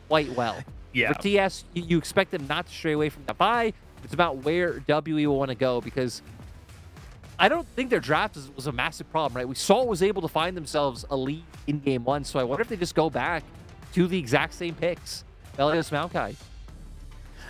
quite well. Yeah. For TS, you expect them not to stray away from the bye. It's about where WE will want to go, because I don't think their draft was a massive problem, right? We saw it was able to find themselves a lead in game 1, so I wonder if they just go back to the exact same picks. Aphelios, Maokai.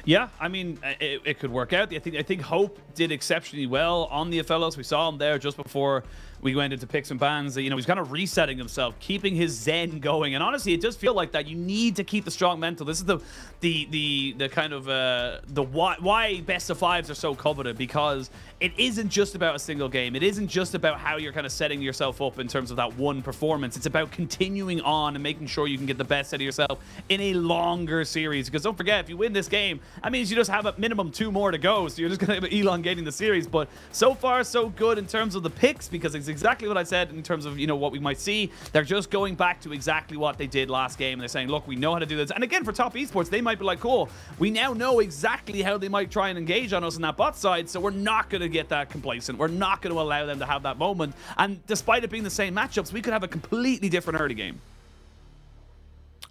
Yeah, I mean, it could work out. I think Hope did exceptionally well on the Aphelios. We saw him there just before we went into picks and bans. You know, he's kind of resetting himself, keeping his zen going. And honestly, it does feel like that. You need to keep the strong mental. This is the kind of the why best of fives are so coveted, because it isn't just about a single game. It isn't just about how you're kind of setting yourself up in terms of that one performance. It's about continuing on and making sure you can get the best out of yourself in a longer series. Because don't forget, if you win this game, that means you just have a minimum 2 more to go. So you're just going to be elongating the series. But so far, so good in terms of the picks, because it's exactly what I said in terms of, you know, what we might see. They're just going back to exactly what they did last game. And they're saying, look, we know how to do this. And again, for top esports, they might be like, cool, we now know exactly how they might try and engage on us on that bot side. So we're not going to get that complacent. We're not going to allow them to have that moment. And despite it being the same matchups, we could have a completely different early game.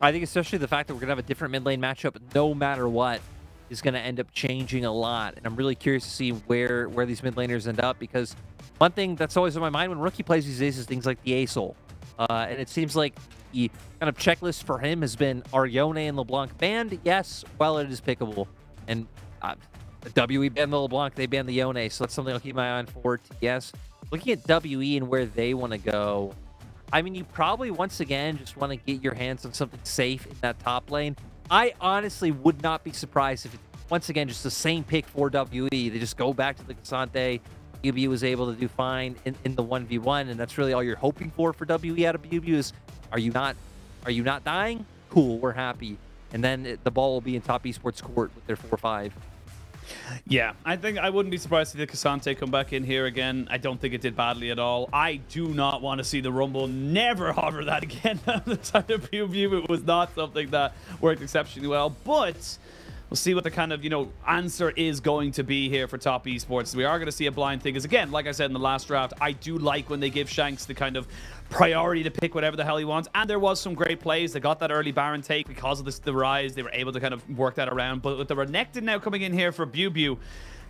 I think especially the fact that we're going to have a different mid lane matchup no matter what is going to end up changing a lot. And I'm really curious to see where these mid laners end up, because one thing that's always on my mind when Rookie plays these days is things like the ASOL. And it seems like the kind of checklist for him has been, are Yone and LeBlanc banned? Yes, well, it is pickable. And WE banned the LeBlanc, they banned the Yone, so that's something I'll keep my eye on for. TS, looking at WE and where they want to go, I mean, you probably, once again, just want to get your hands on something safe in that top lane. I honestly would not be surprised if, once again, just the same pick for WE. They just go back to the Ksante. Biubiu was able to do fine in the 1v1, and that's really all you're hoping for WE out of Biubiu is, are you not dying? Cool, we're happy. And then the ball will be in top esports court with their 4-5. Yeah, I think I wouldn't be surprised to see the Ksante come back in here again. I don't think it did badly at all. I do not want to see the Rumble. Never hover that again on the side of Biubiu. It was not something that worked exceptionally well, but we'll see what the kind of, you know, answer is going to be here for top esports. We are going to see a blind thing, because again, like I said in the last draft, I do like when they give Shanks the kind of priority to pick whatever the hell he wants. And there was some great plays. They got that early Baron take because of the rise. They were able to kind of work that around. But with the Renekton now coming in here for Biubiu,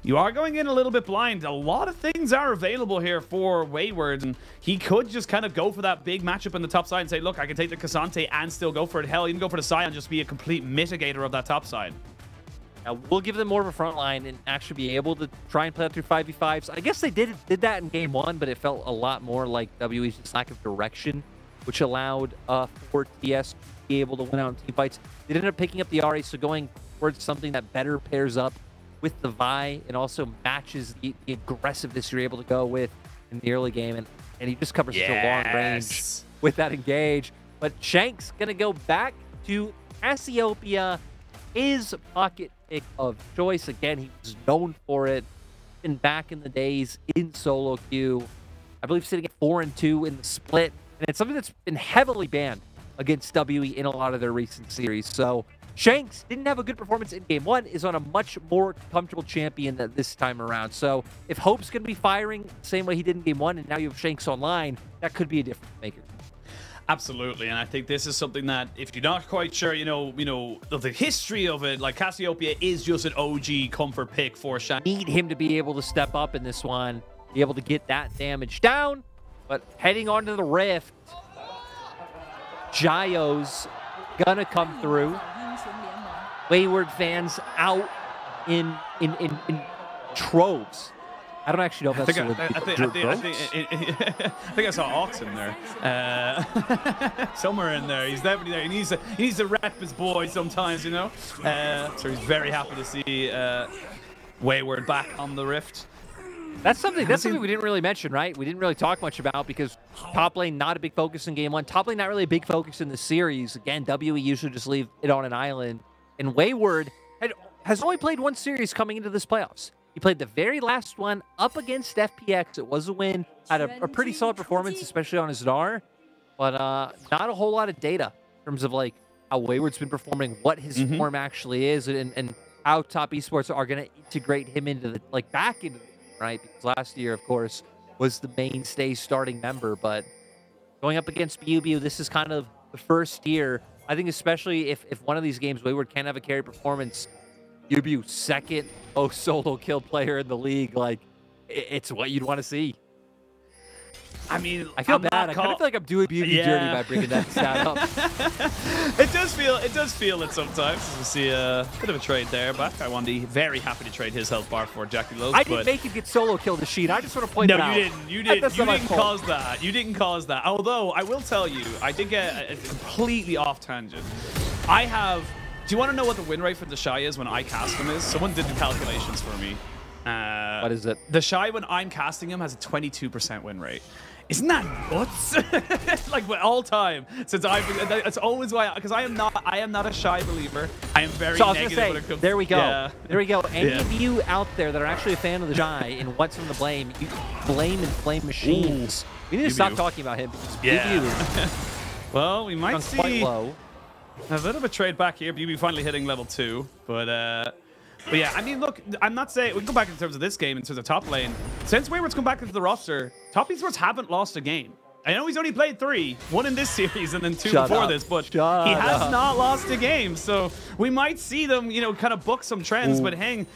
you are going in a little bit blind. A lot of things are available here for Wayward, and he could just kind of go for that big matchup on the top side and say, look, I can take the Ksante and still go for it. Hell, even go for the Sion, just be a complete mitigator of that top side. We'll give them more of a front line and actually be able to try and play that through 5v5s. I guess they did that in game 1, but it felt a lot more like WE's just lack of direction, which allowed for TS to be able to win out in team fights. They ended up picking up the Ahri, so going towards something that better pairs up with the Vi and also matches the aggressiveness you're able to go with in the early game. And he just covers such a long range with that engage. But Shanks going to go back to Cassiopeia, his pocket pick of choice. Again, he was known for it. Been back in the days in solo queue. I believe sitting at 4-2 in the split. And it's something that's been heavily banned against WE in a lot of their recent series. So Shanks didn't have a good performance in game 1, is on a much more comfortable champion this time around. So if Hope's going to be firing the same way he did in game 1, and now you have Shanks online, that could be a difference maker. Absolutely, and I think this is something that, if you're not quite sure, you know, of the history of it, like Cassiopeia is just an OG comfort pick for Shanks. Need him to be able to step up in this one, be able to get that damage down. But heading onto the Rift, Jayo's gonna come through. Wayward fans out in troves. I don't actually know if that's I think I saw Ox in there. Somewhere in there. He's definitely there. He needs to rep his boy sometimes, you know. So he's very happy to see Wayward back on the Rift. That's something we didn't really mention, right? We didn't really talk much about, because top lane not a big focus in game 1. Top lane not really a big focus in the series. Again, WE usually just leave it on an island. And Wayward has only played 1 series coming into this playoffs. He played the very last one up against FPX. It was a win. Had a pretty solid performance, especially on his Gnar. But not a whole lot of data in terms of like how Wayward's been performing, what his form actually is, and how top esports are going to integrate him into the back into the, right? Because last year, of course, was the mainstay starting member. But going up against Biubiu, this is kind of the first year I think especially if one of these games Wayward can have a carry performance, Biubiu second solo kill player in the league, like it's what you'd want to see. I mean, I feel bad. I kind of feel like I'm doing Biubiu dirty by bringing that stat up. It does feel it sometimes. We see a bit of a trade there, but Lwandy very happy to trade his health bar for JackeyLove. I didn't make him get solo killed the sheet. I just want to point that out. No, you didn't. You didn't cause that. You didn't cause that. Although I will tell you, I did get a completely off tangent. I have. Do you want to know what the win rate for the Shy is when I cast him is? Someone did the calculations for me. What is it? The Shy when I'm casting him has a 22% win rate. Isn't that nuts? Like all time since it's always why, because I am not a Shy believer. I am very negative when it comes. There we go. Yeah. There we go. Any of you out there that are actually a fan of the Shy and what's from the blame, you blame and flame machines. We need to stop talking about him. Yeah. Well, we might see quite low. A bit of a trade back here. Biubiu finally hitting level 2, but yeah, I mean, look, I'm not saying we can go back in terms of this game, in terms of top lane. Since Wayward's come back into the roster, top esports haven't lost a game. I know he's only played 3, 1 in this series and then 2 before this, but he has not lost a game. So we might see them, you know, kind of book some trends. But Heng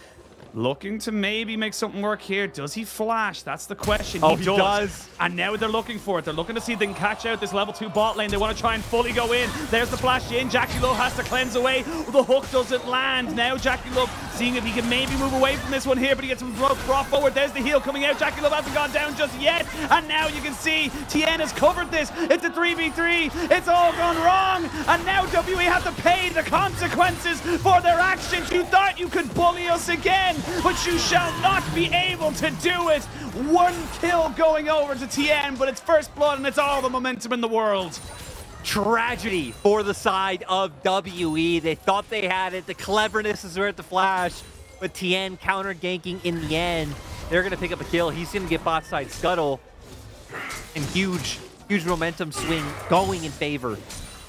looking to maybe make something work here. Does he flash? That's the question. He does. And now they're looking for it. They're looking to see if they can catch out this level 2 bot lane. They want to try and fully go in. There's the flash in. JackeyLove has to cleanse away. The hook doesn't land. Now JackeyLove seeing if he can maybe move away from this one here, but he gets some brought forward. There's the heal coming out. JackeyLove hasn't gone down just yet. And now you can see Tian has covered this. It's a 3v3. It's all gone wrong. And now WE have to pay the consequences for their actions. You thought you could bully us again, but you shall not be able to do it. 1 kill going over to Tian, but it's first blood and it's all the momentum in the world. Tragedy for the side of WE. They thought they had it. The cleverness is where at the flash, but Tian counter ganking in the end. They're going to pick up a kill. He's going to get bot side scuttle. And huge momentum swing going in favor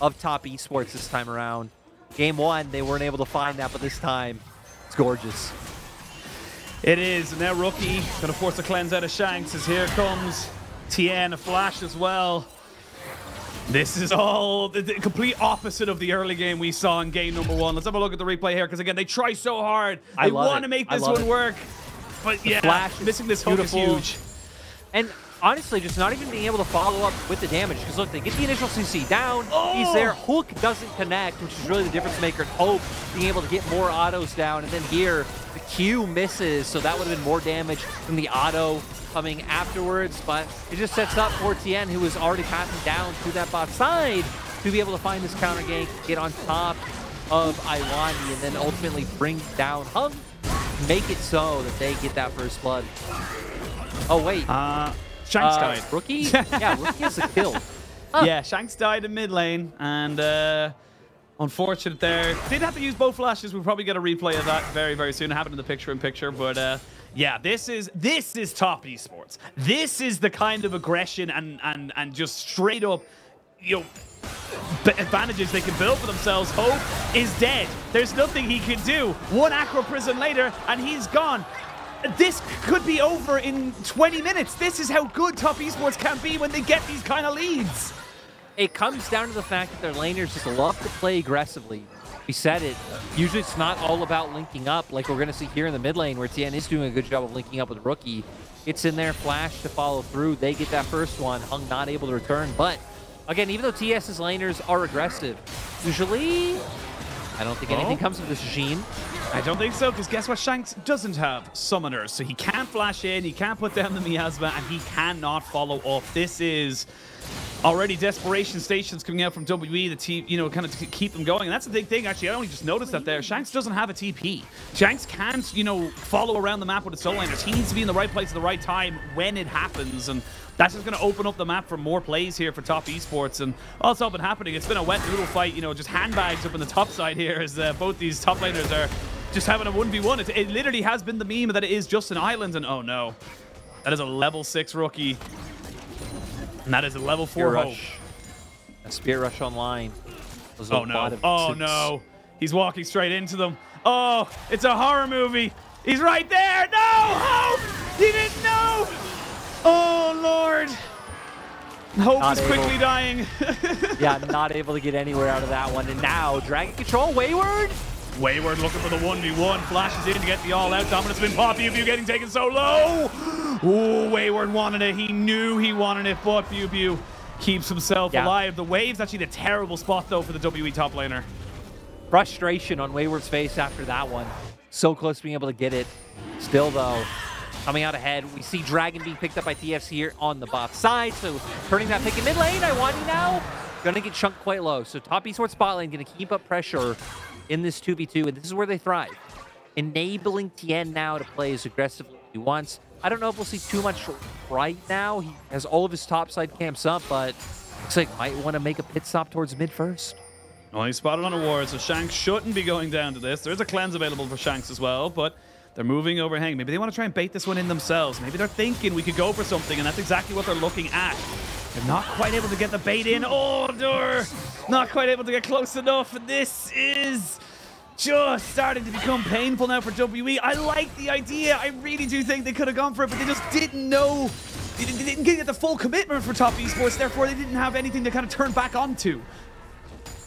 of top esports this time around. Game 1, they weren't able to find that, but this time, it's gorgeous. It is. And now Rookie going to force a cleanse out of Shanks as here comes Tian, a flash as well. This is all the complete opposite of the early game we saw in game number 1. Let's have a look at the replay here, because again, they try so hard. They want to make this one work. But yeah, flash missing this hook is huge. And honestly, just not even being able to follow up with the damage. Because look, they get the initial CC down. He's there. Hook doesn't connect, which is really the difference maker. And Hope being able to get more autos down. And then here, the Q misses. So that would have been more damage than the auto coming afterwards. But it just sets up for Tian, who was already passing down to that bot side, to be able to find this counter gank, get on top of Lwandy, and then ultimately bring down Heng. Make it so that they get that first blood. Oh, wait. Shanks died. Rookie? Yeah, Rookie has a kill. Yeah, Shanks died in mid lane, and unfortunate there. Did have to use both flashes. We'll probably get a replay of that very, very soon. It happened in the picture-in-picture, but yeah, this is top esports. This is the kind of aggression and just straight up, you know, advantages they can build for themselves. Hope is dead. There's nothing he can do. 1 Acro Prison later, and he's gone. This could be over in 20 minutes. This is how good top esports can be when they get these kind of leads. It comes down to the fact that their laners just love to play aggressively. We said it. Usually it's not all about linking up like we're going to see here in the mid lane, where Tian is doing a good job of linking up with Rookie. It's in their flash to follow through. They get that first one. Heng not able to return. But again, even though TS's laners are aggressive, usually I don't think anything comes of this Jean. I don't think so, because guess what? Shanks doesn't have summoners, so he can't flash in, he can't put down the miasma, and he cannot follow up. This is already desperation stations coming out from WE, the team, you know, kind of to keep them going. And that's the big thing, actually. I only just noticed that there. Shanks doesn't have a TP. Shanks can't, you know, follow around the map with his solo laners. He needs to be in the right place at the right time when it happens, and that's just going to open up the map for more plays here for top esports. And also been happening. It's been a wet noodle fight, you know, just handbags up in the top side here as both these top laners are just having a 1v1. It literally has been the meme that it is just an island, and oh no. That is a level 6 Rookie. And that is a level 4 Hope. A Spear Rush online. Oh no. Oh no. He's walking straight into them. Oh, it's a horror movie. He's right there. No, Hope! He didn't know! Oh, Lord. Hope is quickly dying. Yeah, not able to get anywhere out of that one. And now, Dragon Control, Wayward. Wayward looking for the 1v1. Flashes in to get the all-out. Dominance spin pop. Biubiu getting taken so low. Ooh, Wayward wanted it. He knew he wanted it, but Biubiu keeps himself alive. The wave's actually the terrible spot, though, for the WE top laner. Frustration on Wayward's face after that one. So close to being able to get it. Still, though, coming out ahead. We see Dragon being picked up by TS here on the bot side. So turning that pick in mid lane. Lwandy now going to get chunked quite low. So top esports bot lane going to keep up pressure in this 2v2. And this is where they thrive. Enabling Tian now to play as aggressively as he wants. I don't know if we'll see too much right now. He has all of his top side camps up, but looks like might want to make a pit stop towards mid first. Well, he's spotted on a ward, so Shanks shouldn't be going down to this. There's a cleanse available for Shanks as well, but they're moving over Heng. Maybe they want to try and bait this one in themselves. Maybe they're thinking we could go for something, and that's exactly what they're looking at. They're not quite able to get the bait in. Oh, they're not quite able to get close enough. This is just starting to become painful now for WE. I like the idea. I really do think they could have gone for it, but they just didn't know. They didn't get the full commitment for top esports. Therefore, they didn't have anything to kind of turn back onto.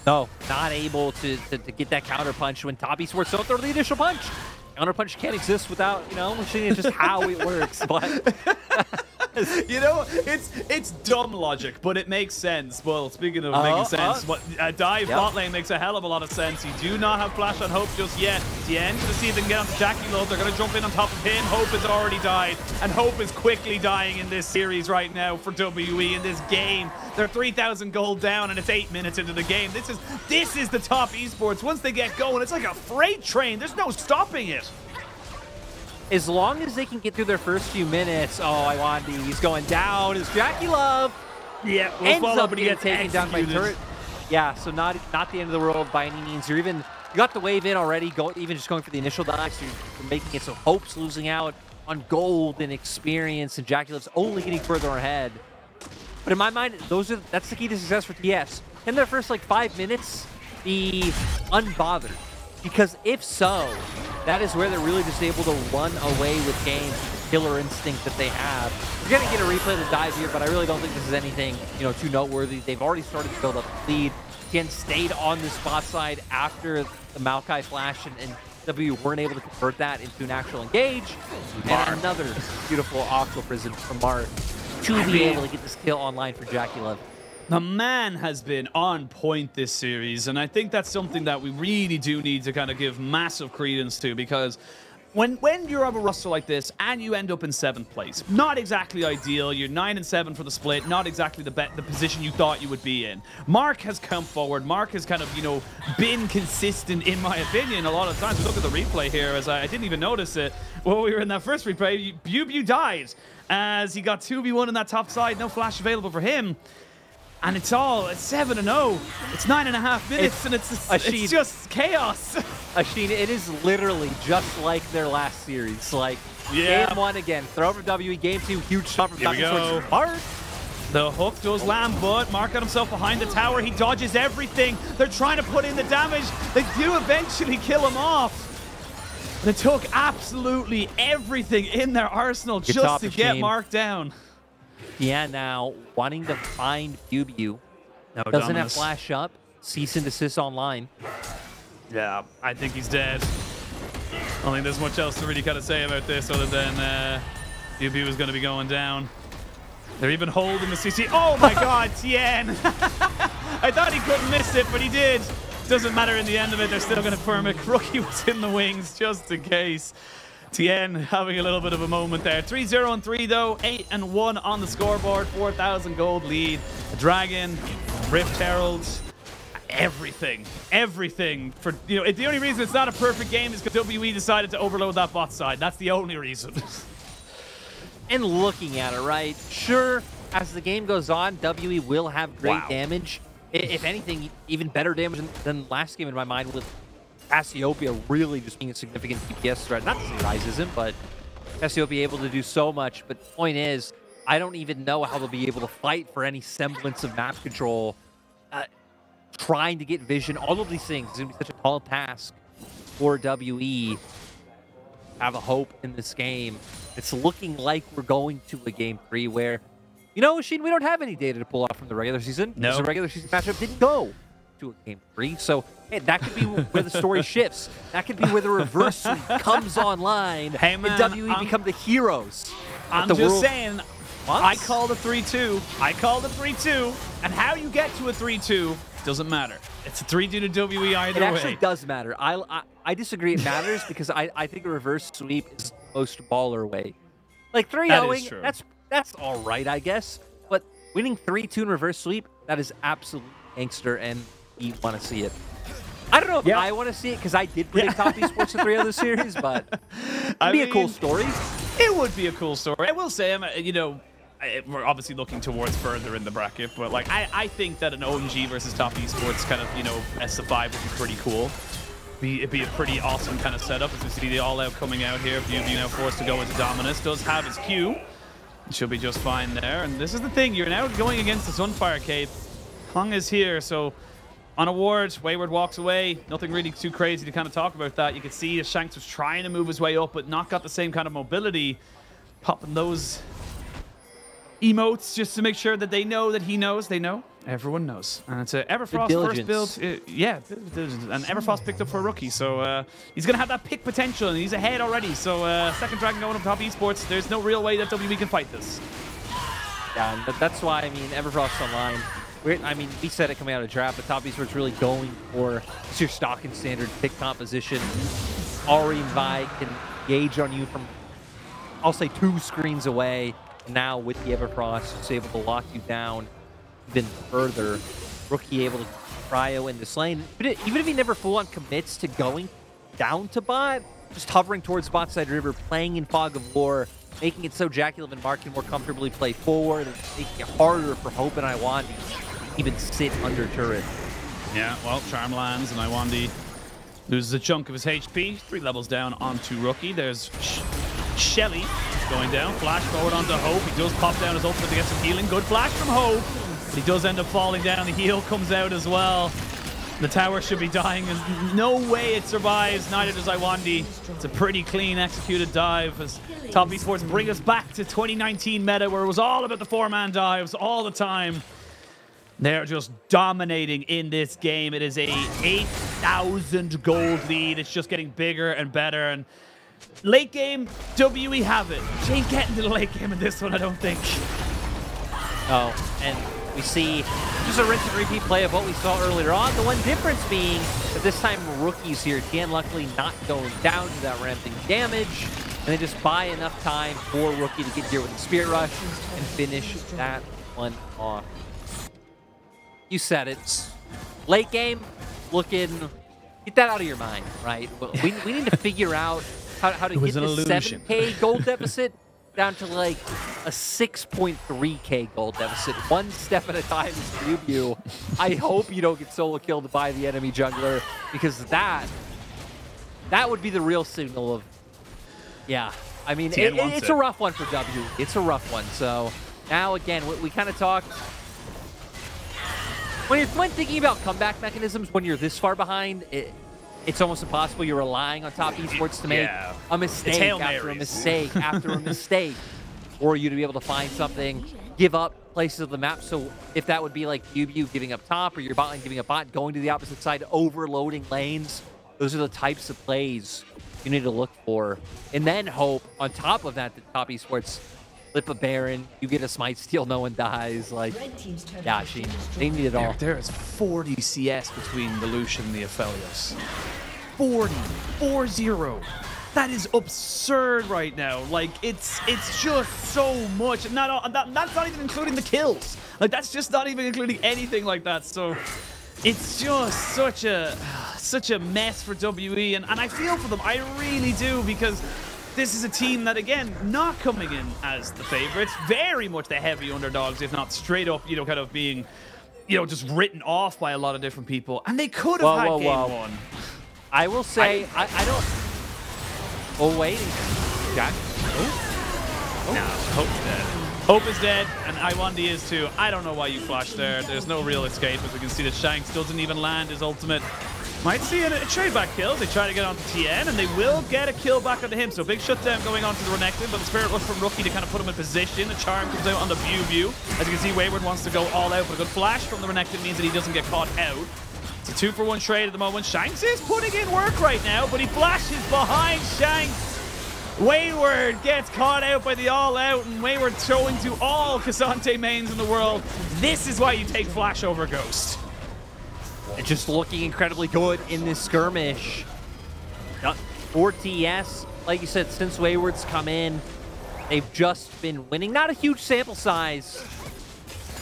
No, not able to get that counter punch when top esports don't throw the initial punch. Counter punch can't exist without, you know, seeing just how it works. But you know, it's dumb logic, but it makes sense. Well, speaking of making sense, a dive bot lane makes a hell of a lot of sense. You do not have flash on Hope just yet. Tian to see if they can get onto JackeyLove. They're going to jump in on top of him. Hope has already died, and Hope is quickly dying in this series right now for WE in this game. They're 3,000 gold down, and it's 8 minutes into the game. This is the top esports. Once they get going, it's like a freight train. There's no stopping it. As long as they can get through their first few minutes, Lwandy, he's going down. Is JackeyLove? Yeah, ends up getting taken down by turret. Yeah, so not the end of the world by any means. You got the wave in already. Even just going for the initial dive, so you're making it so Hope's losing out on gold and experience, and JackeyLove's only getting further ahead. But in my mind, that's the key to success for TS. In their first like 5 minutes, be unbothered. Because if so, that is where they're really just able to run away with games, the killer instinct that they have. You're going to get a replay of the dive here, but I really don't think this is anything, you know, too noteworthy. They've already started to build up the lead. Tian stayed on the spot side after the Maokai flash, and W weren't able to convert that into an actual engage. And another beautiful Aqua Prison from Mark to be able to get this kill online for JackeyLove. The man has been on point this series, and I think that's something that we really do need to kind of give massive credence to, because when you're on a roster like this and you end up in 7th place, not exactly ideal. You're 9 and 7 for the split, not exactly the position you thought you would be in. Mark has come forward. Mark has kind of, you know, been consistent, in my opinion, a lot of times. We look at the replay here, as I didn't even notice it while we were in that first replay. Biubiu died as he got 2v1 in that top side. No flash available for him. And it's 7-0. It's 9.5 minutes, and it's just chaos. Ashin, it is literally just like their last series. Like, yeah. Game 1 again, throw from WE. Game 2, huge shot from Here we go. Mark. The hook does land, but Mark got himself behind the tower. He dodges everything. They're trying to put in the damage. They do eventually kill him off. They took absolutely everything in their arsenal just to get Mark down. Yeah, now wanting to find Biubiu. No, doesn't have flash up. Cease and desist online. Yeah, I think he's dead. I don't think there's much else to really kind of say about this other than Biubiu is going to be going down. They're even holding the CC. Oh my God, Tian! I thought he couldn't miss it, but he did. Doesn't matter in the end of it. They're still going to firm it. Rookie was in the wings just in case. Tian having a little bit of a moment there. 3-0-3 though, 8-1 on the scoreboard, 4,000 gold lead. A Dragon, Rift Herald, everything for, you know, the only reason it's not a perfect game is because WE decided to overload that bot side. That's the only reason. And looking at it, right? Sure, as the game goes on, WE will have great damage. If anything, even better damage than last game in my mind, with Cassiopeia really just being a significant DPS threat. Not to say Rise isn't, but Cassiopeia able to do so much. But the point is, I don't even know how they'll be able to fight for any semblance of map control. Trying to get vision, all of these things is going to be such a tall task for WE. Have a hope in this game. It's looking like we're going to a game 3 where You know, Oisin, we don't have any data to pull off from the regular season. No. The regular season matchup didn't go to a game 3. So, hey, that could be where the story shifts. That could be where the reverse sweep comes online Hey, man, and WE become the heroes. I'm the just world saying, I called a 3-2. I called a 3-2. And how you get to a 3-2 doesn't matter. It's a 3-2 to WE either way. It actually does matter. I disagree it matters because I think a reverse sweep is the most baller way. Like 3-0ing, that's all right, I guess. But winning 3-2 in reverse sweep, that is absolute gangster, and you want to see it. I don't know if I want to see it because I did predict top esports to 3-0 this series, but it'd be a cool story. It would be a cool story. I will say, you know, we're obviously looking towards further in the bracket, but like I think that an OMG versus top esports kind of, you know, S5 would be pretty cool. It'd be a pretty awesome kind of setup as we see the all-out coming out here. Biubiu now forced to go into Dominus. Does have his Q. She'll be just fine there. And this is the thing. You're now going against the Sunfire Cape. Heng is here, so on a ward, Wayward walks away. Nothing really too crazy to kind of talk about that. You can see Shanks was trying to move his way up, but not got the same kind of mobility. Popping those emotes just to make sure that they know that he knows. They know. Everyone knows. And it's a Everfrost first build. Yeah, and Everfrost picked up for a rookie, so he's going to have that pick potential, and he's ahead already. So second Dragon going up top esports. There's no real way that WE can fight this. Yeah, but that's why, I mean, Everfrost online. I mean, we said it coming out of draft, but top esports really going for just your stock and standard pick composition. Ahri and Vi can gauge on you from, I'll say, 2 screens away. Now with the Everfrost, it's able to lock you down even further. Rookie able to cryo in this lane. Even if he never full-on commits to going down to bot, just hovering towards bot side river, playing in Fog of War, making it so JackeyLove and Mark can more comfortably play forward, and making it harder for Hope and Lwandy to even sit under turret. Yeah, well, Charm lands, and Lwandy loses a chunk of his HP. 3 levels down onto Rookie. There's Shelly going down. Flash forward onto Hope. He does pop down his ultimate to get some healing. Good flash from Hope. But he does end up falling down. The heal comes out as well. The tower should be dying. There's no way it survives. Neither does Lwandy. It's a pretty clean executed dive as top esports bring us back to 2019 meta where it was all about the 4-man dives all the time. They're just dominating in this game. It is a 8,000 gold lead. It's just getting bigger and better. And late game, WE have it. She ain't getting to the late game in this one, I don't think. Oh, and we see just a rinse and repeat play of what we saw earlier on. The one difference being that this time Rookie's here. Tian luckily not going down to that ramping damage. And they just buy enough time for Rookie to get here with the Spirit Rush and finish that one off. You said it. Late game, looking, get that out of your mind, right? We need to figure out how to get this 7K gold deficit down to like a 6.3K gold deficit. One step at a time, Biubiu. I hope you don't get solo killed by the enemy jungler, because that would be the real signal of, yeah. I mean, it's a rough one for W. It's a rough one. So now again, we kind of talked. When thinking about comeback mechanisms, when you're this far behind, it's almost impossible. You're relying on top esports to make a mistake after a mistake after a mistake, for you to be able to find something, give up places of the map. So if that would be like Biubiu giving up top, or your bot lane giving up bot, going to the opposite side, overloading lanes, those are the types of plays you need to look for. And then hope, on top of that, the top esports flip a Baron, you get a smite steal, no one dies. Like, yeah, they need it all. There is 40 CS between the Lucian and the Aphelios. 40. That is absurd right now. Like, it's just so much. That's not even including the kills. Like, that's just not even including anything like that. So it's just such a mess for WE, and I feel for them. I really do, because this is a team that, again, not coming in as the favorites, very much the heavy underdogs, if not straight up, you know, kind of being, you know, just written off by a lot of different people. And they could have had game one. I will say, I don't... Oh, wait. Jack? No, Hope's dead. Hope is dead, and Lwandy is too. I don't know why you flashed there. There's no real escape, as we can see that Shanks doesn't even land his ultimate. Might see a trade back kill. They try to get onto Tian, and they will get a kill back onto him. So big shutdown going on to the Renekton, but the Spirit Rush from Rookie to kind of put him in position. A charm comes out on the Biubiu. As you can see, Wayward wants to go all out, but a good flash from the Renekton means that he doesn't get caught out. It's a 2-for-1 trade at the moment. Shanks is putting in work right now, but he flashes behind Shanks. Wayward gets caught out by the all-out, and Wayward throwing to all Ksante mains in the world. This is why you take Flash over Ghost. Just looking incredibly good in this skirmish. For TES, like you said, since Wayward's come in, they've just been winning. Not a huge sample size,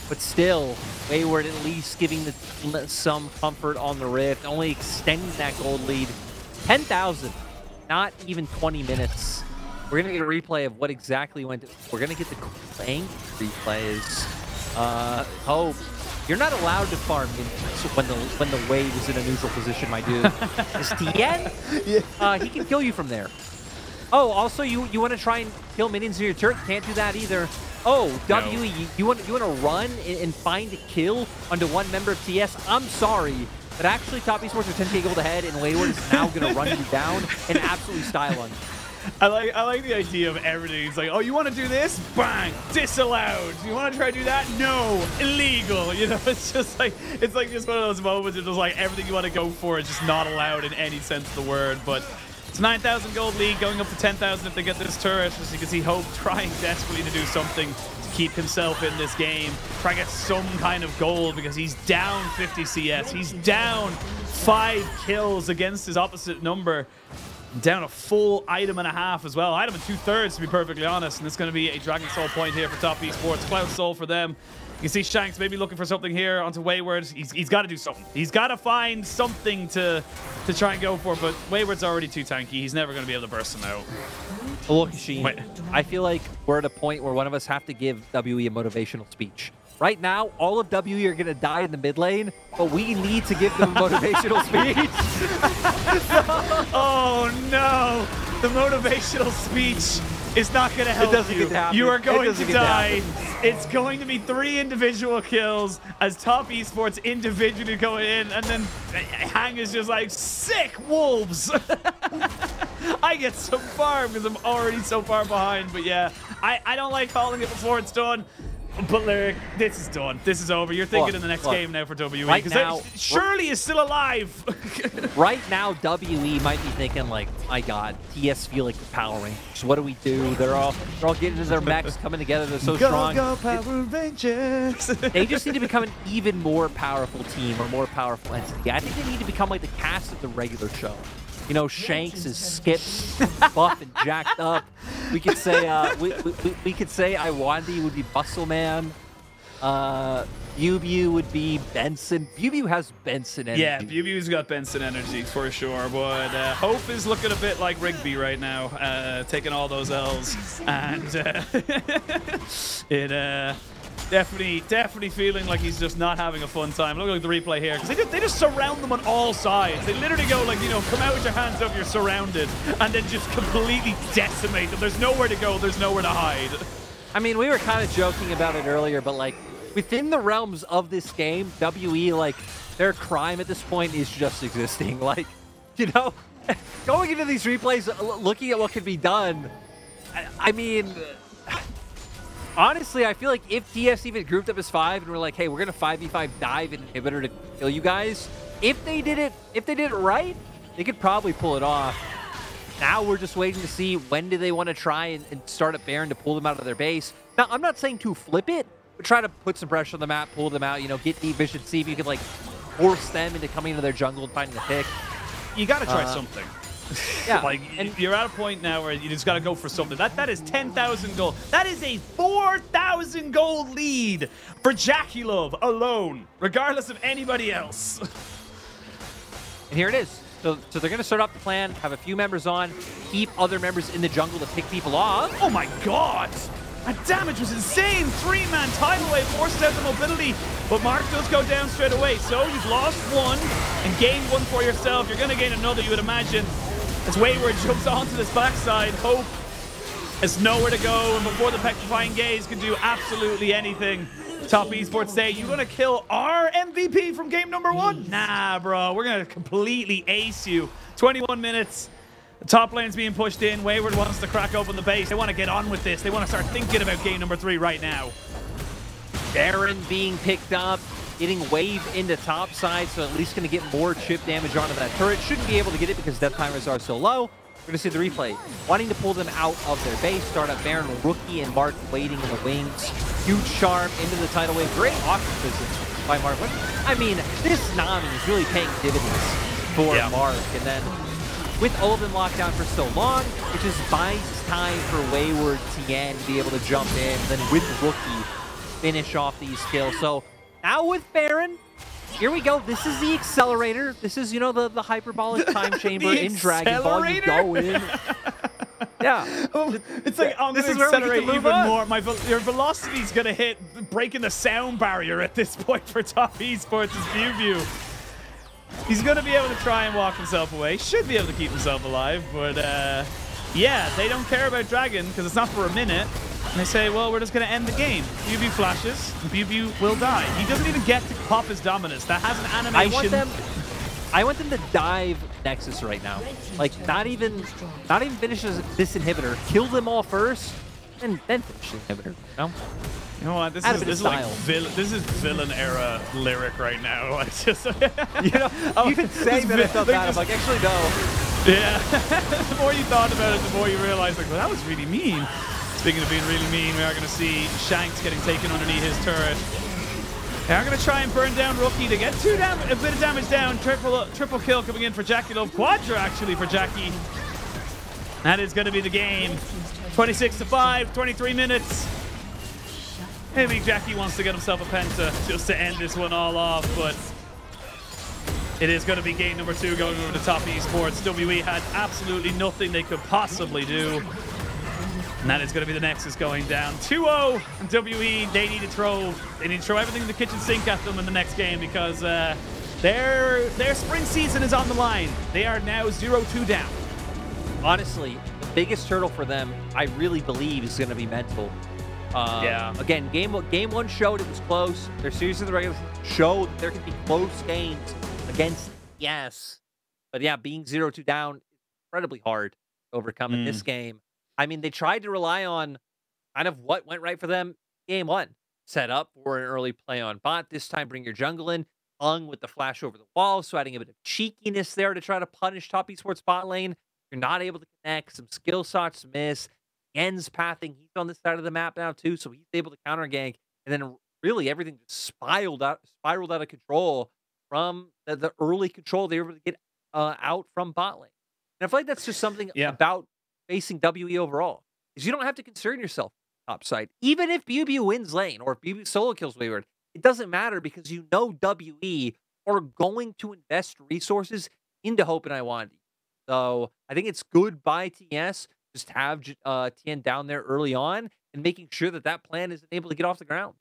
but still, Wayward at least giving the team some comfort on the Rift, only extending that gold lead. 10,000, not even 20 minutes. We're going to get a replay of what exactly went. We're going to get the Heng replays. Hope. You're not allowed to farm when the wave is in a neutral position, my dude. Is Tian? Yeah. He can kill you from there. Oh, also you want to try and kill minions in your turret? Can't do that either. Oh, no. WE, you want to run and find a kill onto one member of TS? I'm sorry, but actually Top Esports are 10k gold ahead, and Wayward is now going to run you down and absolutely style on you. I like the idea of everything. It's like, oh, you want to do this? Bang! Disallowed. You want to try to do that? No! Illegal. You know, it's just like just one of those moments. It's just like everything you want to go for is just not allowed in any sense of the word. But it's 9,000 gold lead, going up to 10,000 if they get this turret. As you can see, Hope trying desperately to do something to keep himself in this game. Try to get some kind of gold because he's down 50 CS. He's down 5 kills against his opposite number. Down a full item and a half as well. Item and 2/3 to be perfectly honest. And it's going to be a Dragon Soul point here for Top Esports. Cloud Soul for them. You can see Shanks maybe looking for something here onto Wayward. He's got to do something. He's got to find something to try and go for. But Wayward's already too tanky. He's never going to be able to burst him out. Look, Sheen, I feel like we're at a point where one of us have to give WE a motivational speech. Right now, all of WE are going to die in the mid lane, but we need to give them a motivational speech. Oh, no. The motivational speech is not going to help you. You are going to die. It's going to be 3 individual kills as Top Esports individually going in, and then Heng is just like, sick wolves. I get so far because I'm already so far behind. But yeah, I don't like calling it before it's done. But Lyric, this is done. This is over. You're thinking in the next game now for WE. Right now, Shirley is still alive. Right now, WE might be thinking like, my God, TS feel like the Power Rangers. What do we do? They're all getting into their mechs, coming together. They're so strong. Go Power Rangers. They just need to become an even more powerful team or more powerful entity. I think they need to become like the cast of the regular show. You know, Shanks is skipped, buff, and jacked up. We could say we could say Lwandy would be Bustle Man. Biubiu would be Benson. Biubiu has Benson energy. Yeah, Biubiu's got Benson energy for sure. But Hope is looking a bit like Rigby right now, taking all those L's, and it. Definitely feeling like he's just not having a fun time. Look at the replay here, because they just surround them on all sides. They literally go like, you know, come out with your hands up, you're surrounded, and then just completely decimate them. There's nowhere to go, there's nowhere to hide. I mean, we were kind of joking about it earlier, but like within the realms of this game, WE, like their crime at this point is just existing. Like, you know, going into these replays, looking at what could be done. I mean, honestly, I feel like if TS even grouped up as 5 and we're like, hey, we're gonna 5v5 dive an inhibitor to kill you guys, if they did it right, they could probably pull it off. Now we're just waiting to see when do they want to try and start at Baron to pull them out of their base. Now, I'm not saying to flip it, but try to put some pressure on the map, pull them out, you know, get deep vision, see if you can like force them into coming into their jungle and finding the pick. You gotta try something. Yeah, like, and you're at a point now where you just got to go for something. That is 10,000 gold. That is a 4,000 gold lead for JackeyLove alone, regardless of anybody else. And here it is. So they're going to start off the plan, have a few members on, keep other members in the jungle to pick people off. Oh my God! That damage was insane. 3-man time away forces out the mobility, but Mark does go down straight away. So you've lost 1 and gained 1 for yourself. You're going to gain another, you would imagine. As Wayward jumps onto this backside, Hope has nowhere to go, and before the petrifying gaze can do absolutely anything, Top Esports say, you gonna kill our MVP from game number 1? Nah, bro. We're gonna completely ace you. 21 minutes. The top lane's being pushed in. Wayward wants to crack open the base. They want to get on with this. They want to start thinking about game number 3 right now. Baron being picked up, getting wave into top side, so at least going to get more chip damage onto that turret. Shouldn't be able to get it because death timers are so low. We're going to see the replay. Wanting to pull them out of their base. Start up Baron, Rookie, and Mark waiting in the wings. Huge charm into the tidal wave. Great optimism by Mark. I mean, this Nami is really paying dividends for Mark. And then with all of them locked down for so long, it just buys time for Wayward, Tian to be able to jump in. And then with Rookie, finish off these kills. So now with Baron, here we go. This is the accelerator. This is, you know, the hyperbolic time chamber in Dragon Ball. You go in. Yeah. It's like, I'm going to accelerate even more. Your velocity's going to hit breaking the sound barrier at this point for Top Esports' Biubiu. He's going to be able to try and walk himself away. Should be able to keep himself alive. But, yeah, they don't care about Dragon because it's not for a minute. And they say, well, we're just going to end the game. Biubiu flashes, and Biubiu will die. He doesn't even get to pop his dominance. That has an animation. I want them to dive Nexus right now. Like, not even finish this inhibitor. Kill them all first, and then finish the inhibitor. You know what? This is like villain era lyric right now. It's just, you know, you could say that I felt bad. I'm like, actually, no. Yeah. The more you thought about it, the more you realized, like, well, that was really mean. Speaking of being really mean, we are going to see Shanks getting taken underneath his turret. They are going to try and burn down Rookie to get a bit of damage down. Triple kill coming in for JackeyLove. Quadra, actually, for Jackie. That is going to be the game. 26-5, 23 minutes. Maybe Jackie wants to get himself a penta just to end this one all off, but it is going to be game number 2 going over to Top Esports. WE had absolutely nothing they could possibly do. And that is going to be the Nexus going down 2-0. And WE, they need to throw everything in the kitchen sink at them in the next game because their spring season is on the line. They are now 0-2 down. Honestly, the biggest hurdle for them, I really believe, is going to be mental. Yeah. Again, game 1 showed it was close. Their series of the regular showed that there can be close games against TES. But yeah, being 0-2 down is incredibly hard to overcome in this game. I mean, they tried to rely on kind of what went right for them game 1. Set up for an early play on bot. This time, bring your jungle in. Hung with the flash over the wall, so adding a bit of cheekiness there to try to punish Top Esports bot lane. You're not able to connect. Some skill shots miss. Yen's pathing. He's on this side of the map now, too, so he's able to counter gank. And then really everything just spiraled out of control from the early control they were able to get out from bot lane. And I feel like that's just something about facing WE overall, is you don't have to concern yourself top side. Even if Biubiu wins lane or if Biubiu solo kills Wayward, it doesn't matter because you know WE are going to invest resources into Hope and Lwandy. So I think it's good by TES just to have Tian down there early on and making sure that that plan isn't able to get off the ground.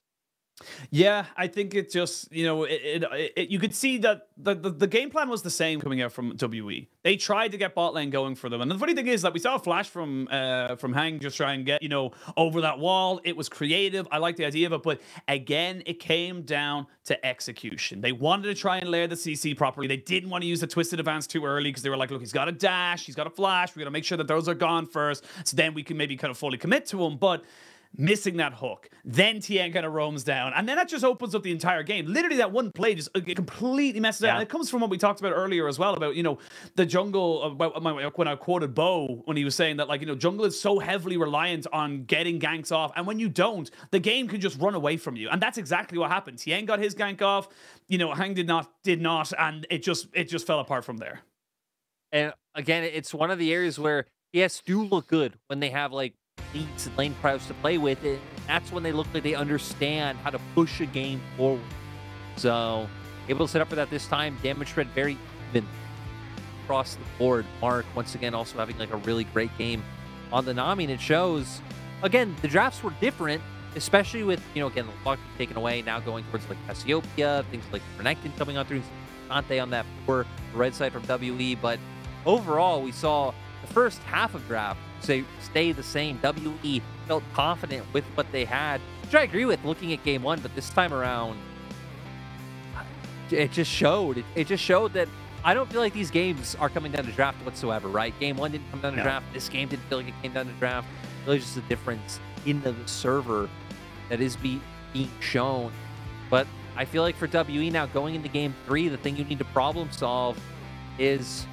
Yeah, I think it just, you know, you could see that the game plan was the same coming out from WE. They tried to get bot lane going for them. And the funny thing is that we saw a flash from Heng just try and get, you know, over that wall. It was creative. I like the idea of it. But again, it came down to execution. They wanted to try and layer the CC properly. They didn't want to use the twisted advance too early because they were like, look, he's got a dash, he's got a flash. We got to make sure that those are gone first. So then we can maybe kind of fully commit to him. But missing that hook, then Tian kind of roams down, and then that just opens up the entire game. Literally, that one play just completely messes out. And it comes from what we talked about earlier as well about, you know, the jungle. When I quoted Bo when he was saying that, like, you know, jungle is so heavily reliant on getting ganks off, and when you don't, the game can just run away from you. And that's exactly what happened. Tian got his gank off, you know, Heng did not, and it just fell apart from there. And again, it's one of the areas where TES do look good when they have like leads and lane prowess to play with it. That's when they look like they understand how to push a game forward. So able to set up for that this time. Damage spread very even across the board. Mark once again also having like a really great game on the Nami, and it shows. Again, the drafts were different, especially with, you know, again, the luck taken away, now going towards like Cassiopeia, things like Renekton coming on through, Ksante on that for the red side from WE. But overall, we saw the first half of draft stay the same. WE felt confident with what they had. which I agree with looking at game 1, but this time around, it just showed. It just showed that I don't feel like these games are coming down to draft whatsoever, right? Game 1 didn't come down to draft. This game didn't feel like it came down to draft. Really just a difference in the server that is being shown. But I feel like for WE now, going into game 3, the thing you need to problem solve is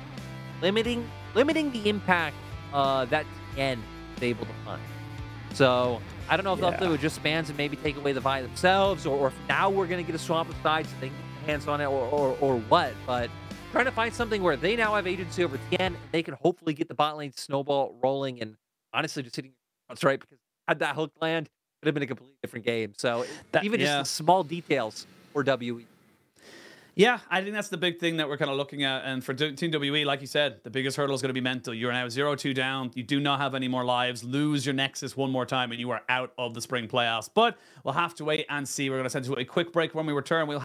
limiting the impact that Tian is able to find. So I don't know if they'll have to adjust spans and maybe take away the Vi themselves, or if now we're going to get a swamp aside so they can get their hands on it, or what. But trying to find something where they now have agency over Tian, and they can hopefully get the bot lane snowball rolling, and honestly just hitting that's right, because had that hook land, it would have been a completely different game. So even just the small details for WE. Yeah, I think that's the big thing that we're kind of looking at. And for Team WE, like you said, the biggest hurdle is going to be mental. You're now 0-2 down. You do not have any more lives. Lose your Nexus one more time, and you are out of the spring playoffs. But we'll have to wait and see. We're going to send you a quick break. When we return, we'll